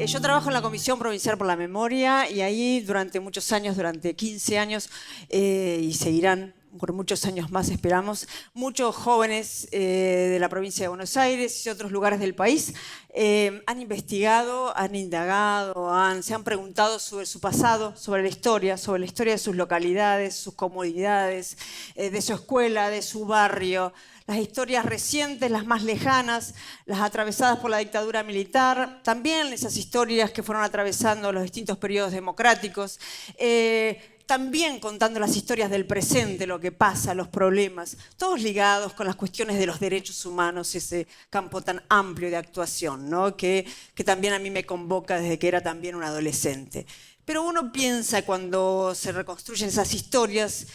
Yo trabajo en la Comisión Provincial por la Memoria y ahí durante muchos años, durante 15 años, y seguirán por muchos años más, esperamos, muchos jóvenes de la provincia de Buenos Aires y otros lugares del país han investigado, han indagado, se han preguntado sobre su pasado, sobre la historia de sus localidades, sus comunidades, de su escuela, de su barrio, las historias recientes, las más lejanas, las atravesadas por la dictadura militar, también esas historias que fueron atravesando los distintos periodos democráticos, también contando las historias del presente, lo que pasa, los problemas, todos ligados con las cuestiones de los derechos humanos, ese campo tan amplio de actuación, ¿no? que también a mí me convoca desde que era también un adolescente. Pero uno piensa cuando se reconstruyen esas historias,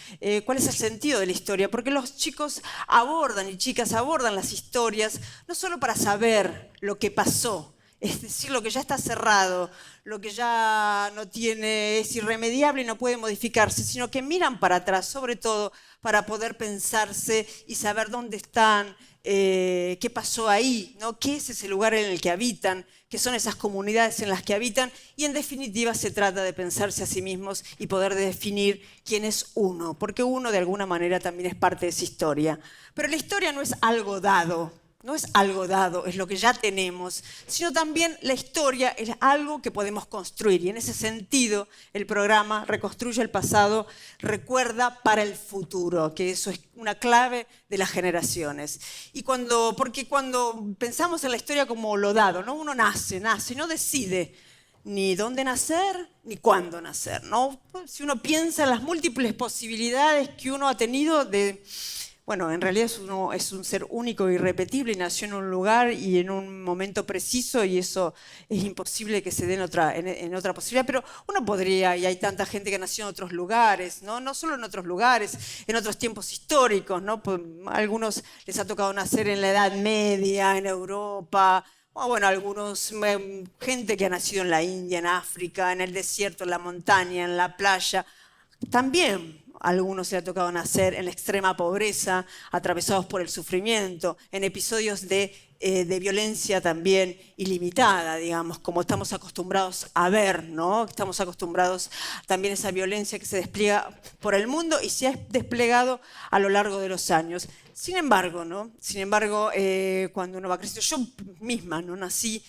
¿cuál es el sentido de la historia? Porque los chicos abordan y chicas abordan las historias no solo para saber lo que pasó, es decir, lo que ya está cerrado, lo que ya no tiene, es irremediable y no puede modificarse, sino que miran para atrás, sobre todo para poder pensarse y saber dónde están, qué pasó ahí, ¿no? ¿Qué es ese lugar en el que habitan? ¿Qué son esas comunidades en las que habitan? Y en definitiva se trata de pensarse a sí mismos y poder definir quién es uno, porque uno de alguna manera también es parte de esa historia. Pero la historia no es algo dado. No es algo dado, es lo que ya tenemos, sino también la historia es algo que podemos construir. Y en ese sentido, el programa Reconstruye el Pasado recuerda para el futuro, que eso es una clave de las generaciones. Porque cuando pensamos en la historia como lo dado, ¿no? Uno nace, no decide ni dónde nacer, ni cuándo nacer, ¿no? Si uno piensa en las múltiples posibilidades que uno ha tenido de... Bueno, en realidad uno es un ser único e irrepetible y nació en un lugar y en un momento preciso y eso es imposible que se dé en otra posibilidad, pero uno podría, y hay tanta gente que nació en otros lugares, no solo en otros lugares, en otros tiempos históricos, ¿no? A algunos les ha tocado nacer en la Edad Media, en Europa, o bueno, algunos, gente que ha nacido en la India, en África, en el desierto, en la montaña, en la playa, también. A algunos se ha tocado nacer en la extrema pobreza, atravesados por el sufrimiento, en episodios de violencia también ilimitada, digamos, como estamos acostumbrados a ver, ¿no? Estamos acostumbrados también a esa violencia que se despliega por el mundo y se ha desplegado a lo largo de los años. Sin embargo, ¿no? Cuando uno va creciendo, yo misma no nací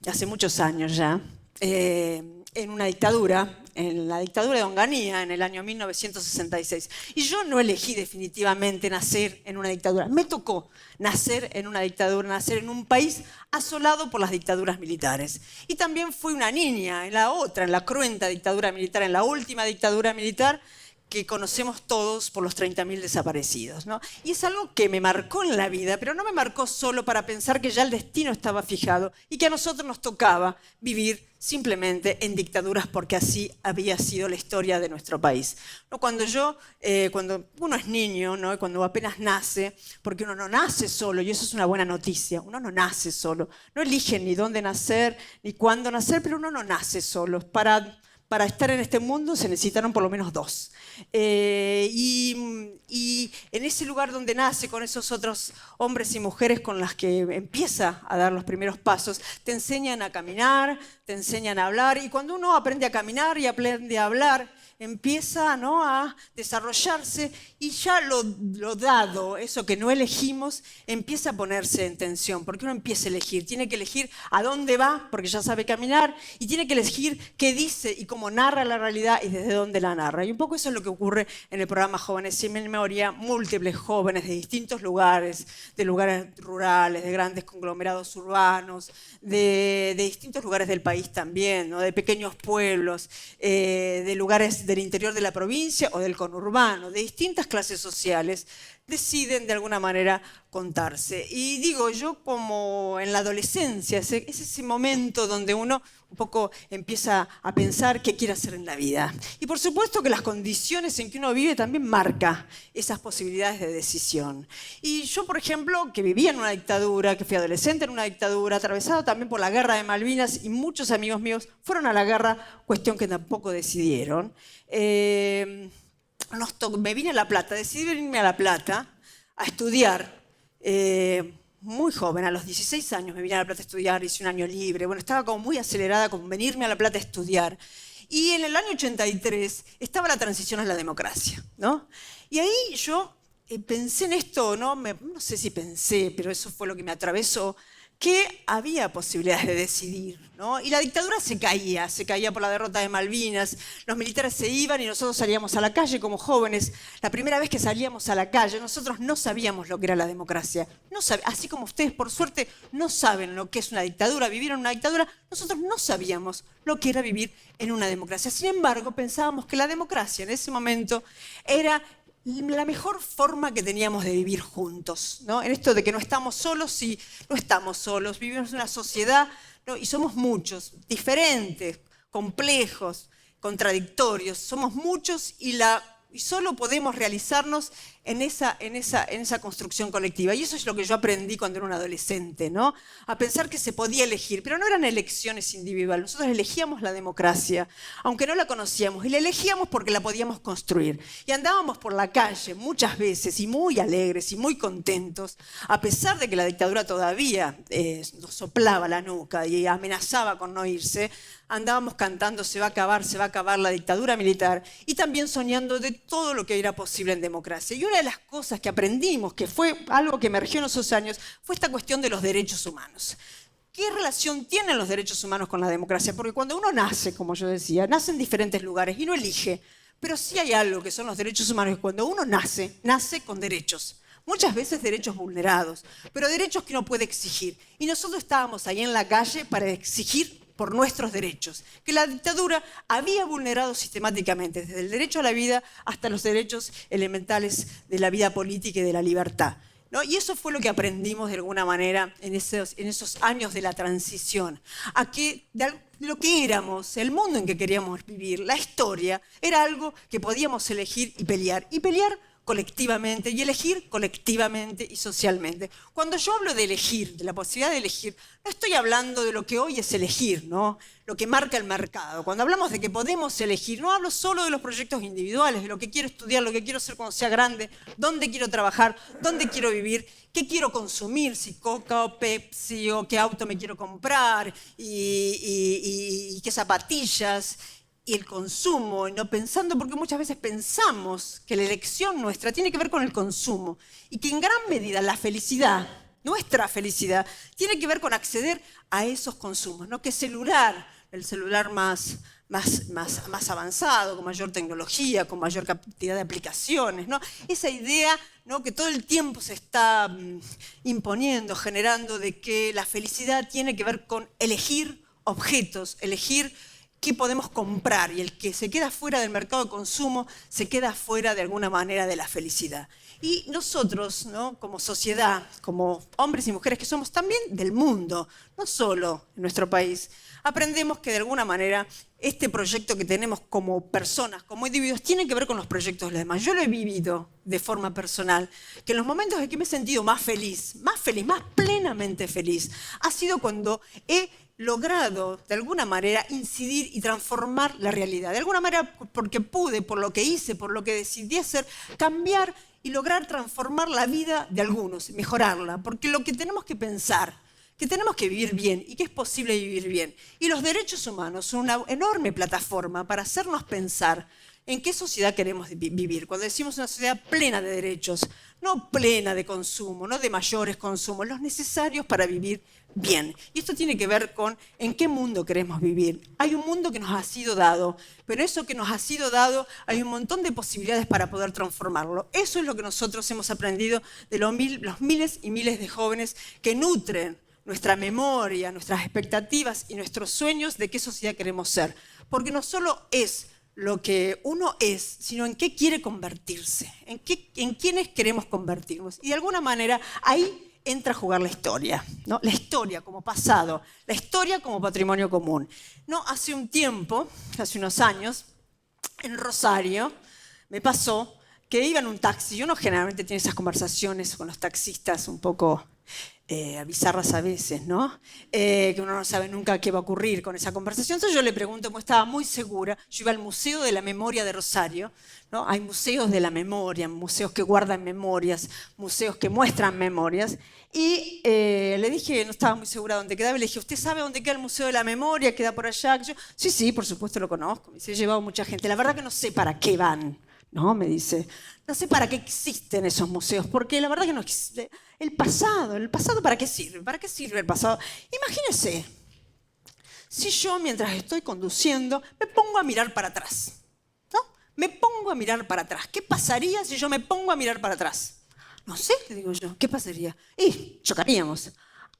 hace muchos años ya, en una dictadura, en la dictadura de Onganía, en el año 1966. Y yo no elegí definitivamente nacer en una dictadura. Me tocó nacer en una dictadura, nacer en un país asolado por las dictaduras militares. Y también fui una niña en la cruenta dictadura militar, en la última dictadura militar, que conocemos todos por los 30.000 desaparecidos, ¿no? Y es algo que me marcó en la vida, pero no me marcó solo para pensar que ya el destino estaba fijado y que a nosotros nos tocaba vivir simplemente en dictaduras porque así había sido la historia de nuestro país. ¿No? Cuando uno es niño, ¿no? Cuando apenas nace, porque uno no nace solo, y eso es una buena noticia, uno no nace solo, no elige ni dónde nacer, ni cuándo nacer, pero uno no nace solo. Para estar en este mundo se necesitaron por lo menos dos. Y en ese lugar donde nace, con esos otros hombres y mujeres con las que empieza a dar los primeros pasos, te enseñan a caminar, te enseñan a hablar, y cuando uno aprende a caminar y aprende a hablar, empieza, ¿no?, a desarrollarse y ya lo dado, eso que no elegimos, empieza a ponerse en tensión, porque uno empieza a elegir, tiene que elegir a dónde va, porque ya sabe caminar, y tiene que elegir qué dice y cómo narra la realidad y desde dónde la narra. Y un poco eso es lo que ocurre en el programa Jóvenes Sin Memoria, múltiples jóvenes de distintos lugares, de lugares rurales, de grandes conglomerados urbanos, de distintos lugares del país también, ¿no?, de pequeños pueblos, de lugares del interior de la provincia o del conurbano, de distintas clases sociales, deciden de alguna manera contarse. Y digo, yo como en la adolescencia, es ese momento donde uno un poco empieza a pensar qué quiere hacer en la vida. Y por supuesto que las condiciones en que uno vive también marca esas posibilidades de decisión. Y yo, por ejemplo, que vivía en una dictadura, que fui adolescente en una dictadura, atravesado también por la guerra de Malvinas, y muchos amigos míos fueron a la guerra, cuestión que tampoco decidieron. Me vine a La Plata, decidí venirme a La Plata a estudiar muy joven, a los 16 años me vine a La Plata a estudiar, hice un año libre, bueno, estaba como muy acelerada con venirme a La Plata a estudiar. Y en el año 83 estaba la transición a la democracia, ¿no? Y ahí yo pensé en esto, ¿no? No sé si pensé, pero eso fue lo que me atravesó, que había posibilidades de decidir, ¿no? Y la dictadura se caía por la derrota de Malvinas, los militares se iban y nosotros salíamos a la calle como jóvenes. La primera vez que salíamos a la calle, nosotros no sabíamos lo que era la democracia. Así como ustedes, por suerte, no saben lo que es una dictadura, vivieron una dictadura, nosotros no sabíamos lo que era vivir en una democracia. Sin embargo, pensábamos que la democracia en ese momento era la mejor forma que teníamos de vivir juntos, ¿no? En esto de que no estamos solos, sí, no estamos solos, vivimos en una sociedad, ¿no? Y somos muchos, diferentes, complejos, contradictorios, somos muchos y solo podemos realizarnos en esa construcción colectiva. Y eso es lo que yo aprendí cuando era un adolescente, ¿no? A pensar que se podía elegir, pero no eran elecciones individuales. Nosotros elegíamos la democracia, aunque no la conocíamos, y la elegíamos porque la podíamos construir. Y andábamos por la calle muchas veces, y muy alegres, y muy contentos, a pesar de que la dictadura todavía nos soplaba la nuca y amenazaba con no irse. Andábamos cantando se va a acabar la dictadura militar, y también soñando de todo lo que era posible en democracia. Y una de las cosas que aprendimos, que fue algo que emergió en esos años, fue esta cuestión de los derechos humanos. ¿Qué relación tienen los derechos humanos con la democracia? Porque cuando uno nace, como yo decía, nace en diferentes lugares y no elige, pero sí hay algo que son los derechos humanos, que cuando uno nace con derechos. Muchas veces derechos vulnerados, pero derechos que uno puede exigir. Y nosotros estábamos ahí en la calle para exigir por nuestros derechos, que la dictadura había vulnerado sistemáticamente, desde el derecho a la vida hasta los derechos elementales de la vida política y de la libertad, ¿no? Y eso fue lo que aprendimos de alguna manera en esos años de la transición, a que de lo que éramos, el mundo en que queríamos vivir, la historia, era algo que podíamos elegir y pelear colectivamente y elegir colectivamente y socialmente. Cuando yo hablo de elegir, de la posibilidad de elegir, no estoy hablando de lo que hoy es elegir, ¿no? Lo que marca el mercado. Cuando hablamos de que podemos elegir, no hablo solo de los proyectos individuales, de lo que quiero estudiar, lo que quiero hacer cuando sea grande, dónde quiero trabajar, dónde quiero vivir, qué quiero consumir, si Coca o Pepsi, o qué auto me quiero comprar, y qué zapatillas, y el consumo, y no pensando, porque muchas veces pensamos que la elección nuestra tiene que ver con el consumo, y que en gran medida la felicidad, nuestra felicidad, tiene que ver con acceder a esos consumos, ¿no? Que el celular más avanzado, con mayor tecnología, con mayor cantidad de aplicaciones, ¿no? Esa idea, ¿no?, que todo el tiempo se está imponiendo, generando, de que la felicidad tiene que ver con elegir objetos, elegir qué podemos comprar, y el que se queda fuera del mercado de consumo se queda fuera de alguna manera de la felicidad. Y nosotros, ¿no?, como sociedad, como hombres y mujeres que somos también del mundo, no solo en nuestro país, aprendemos que de alguna manera este proyecto que tenemos como personas, como individuos, tiene que ver con los proyectos de los demás. Yo lo he vivido de forma personal, que en los momentos en que me he sentido más feliz, más plenamente feliz, ha sido cuando he logrado, de alguna manera, incidir y transformar la realidad. De alguna manera, porque pude, por lo que hice, por lo que decidí hacer, cambiar y lograr transformar la vida de algunos, mejorarla. Porque lo que tenemos que pensar, que tenemos que vivir bien y que es posible vivir bien. Y los derechos humanos son una enorme plataforma para hacernos pensar en qué sociedad queremos vivir. Cuando decimos una sociedad plena de derechos, no plena de consumo, no de mayores consumos, los necesarios para vivir bien. Y esto tiene que ver con en qué mundo queremos vivir. Hay un mundo que nos ha sido dado, pero eso que nos ha sido dado, hay un montón de posibilidades para poder transformarlo. Eso es lo que nosotros hemos aprendido de los miles y miles de jóvenes que nutren nuestra memoria, nuestras expectativas y nuestros sueños de qué sociedad queremos ser. Porque no solo es lo que uno es, sino en qué quiere convertirse, en quiénes queremos convertirnos. Y de alguna manera ahí entra a jugar la historia, ¿no? La historia como pasado, la historia como patrimonio común. No, hace un tiempo, hace unos años, en Rosario, me pasó que iba en un taxi. Uno generalmente tiene esas conversaciones con los taxistas un poco bizarras a veces, ¿no? Que uno no sabe nunca qué va a ocurrir con esa conversación. Entonces yo le pregunto, como estaba muy segura, yo iba al Museo de la Memoria de Rosario, ¿no? Hay museos de la memoria, museos que guardan memorias, museos que muestran memorias, y le dije, no estaba muy segura dónde quedaba, y le dije, ¿usted sabe dónde queda el Museo de la Memoria? ¿Queda por allá? Yo, sí, sí, por supuesto lo conozco. Me dice, he llevado mucha gente. La verdad que no sé para qué van. No, me dice, no sé para qué existen esos museos, porque la verdad que no existe. El pasado ¿para qué sirve? ¿Para qué sirve el pasado? Imagínense, si yo mientras estoy conduciendo me pongo a mirar para atrás, ¿no? Me pongo a mirar para atrás. ¿Qué pasaría si yo me pongo a mirar para atrás? No sé, le digo yo, ¿qué pasaría? Y chocaríamos.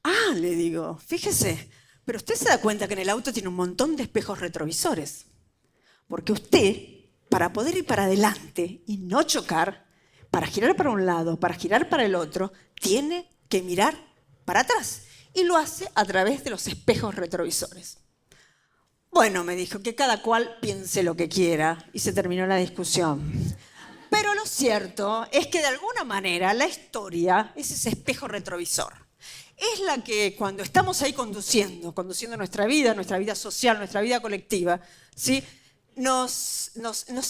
Ah, le digo, fíjese, pero usted se da cuenta que en el auto tiene un montón de espejos retrovisores, porque usted, para poder ir para adelante y no chocar, para girar para un lado, para girar para el otro, tiene que mirar para atrás. Y lo hace a través de los espejos retrovisores. Bueno, me dijo, que cada cual piense lo que quiera. Y se terminó la discusión. Pero lo cierto es que de alguna manera la historia es ese espejo retrovisor. Es la que cuando estamos ahí conduciendo nuestra vida social, nuestra vida colectiva, ¿sí? Nos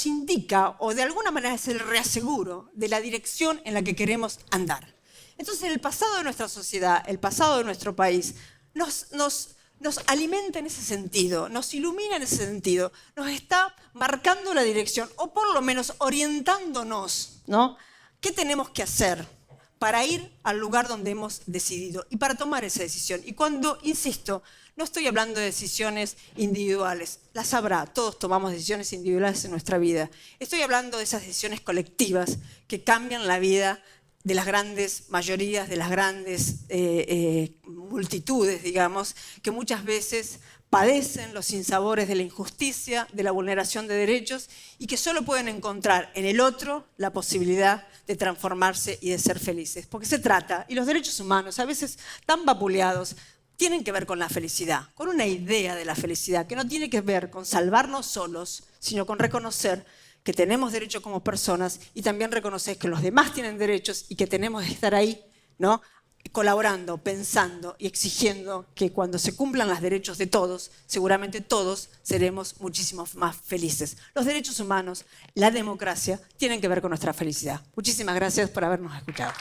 indica, o de alguna manera es el reaseguro de la dirección en la que queremos andar. Entonces el pasado de nuestra sociedad, el pasado de nuestro país, nos alimenta en ese sentido, nos ilumina en ese sentido, nos está marcando la dirección, o por lo menos orientándonos, ¿no? ¿Qué tenemos que hacer para ir al lugar donde hemos decidido y para tomar esa decisión? Y cuando, insisto, no estoy hablando de decisiones individuales, las habrá, todos tomamos decisiones individuales en nuestra vida. Estoy hablando de esas decisiones colectivas que cambian la vida de las grandes mayorías, de las grandes multitudes, digamos, que muchas veces padecen los sinsabores de la injusticia, de la vulneración de derechos, y que solo pueden encontrar en el otro la posibilidad de transformarse y de ser felices. Porque se trata, y los derechos humanos, a veces tan vapuleados, tienen que ver con la felicidad, con una idea de la felicidad, que no tiene que ver con salvarnos solos, sino con reconocer que tenemos derechos como personas y también reconocer que los demás tienen derechos y que tenemos que estar ahí, ¿no? Colaborando, pensando y exigiendo que cuando se cumplan los derechos de todos, seguramente todos seremos muchísimo más felices. Los derechos humanos, la democracia, tienen que ver con nuestra felicidad. Muchísimas gracias por habernos escuchado.